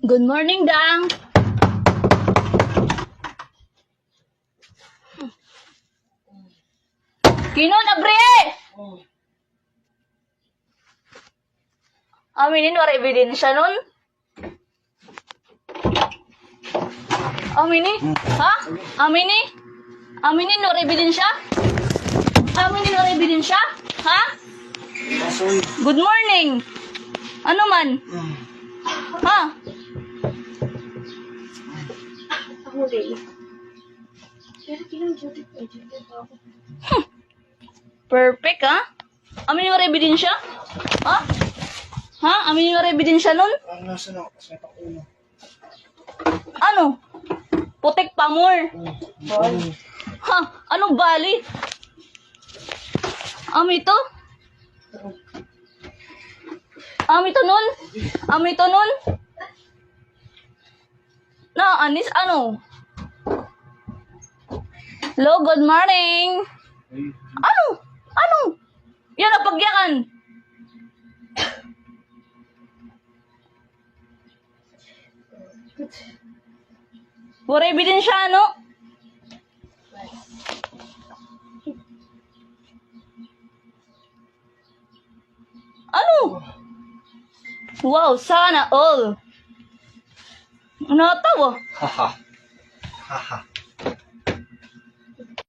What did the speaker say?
Good morning, Dang. Kinon, abre! Aminin, wala ebidensya nun? Aminin? Ha? Aminin? Aminin, wala ebidensya? Aminin, wala ebidensya? Ha? Good morning. Ano man? Ha? Perfect, ha? Aminin, wala ebidensya? Ha? Ha? Aminin, wala ebidensya nun? Ano? Putek pamor. Ha? Anong bali? Ami to? Ami to nun? Ami to nun? Na, anis, ano? Hello, good morning. Ano? Ano? Yan, napagyakan. Wala ebidensya, ano? Ano? Wow, sana all. Natawa. Haha. Haha.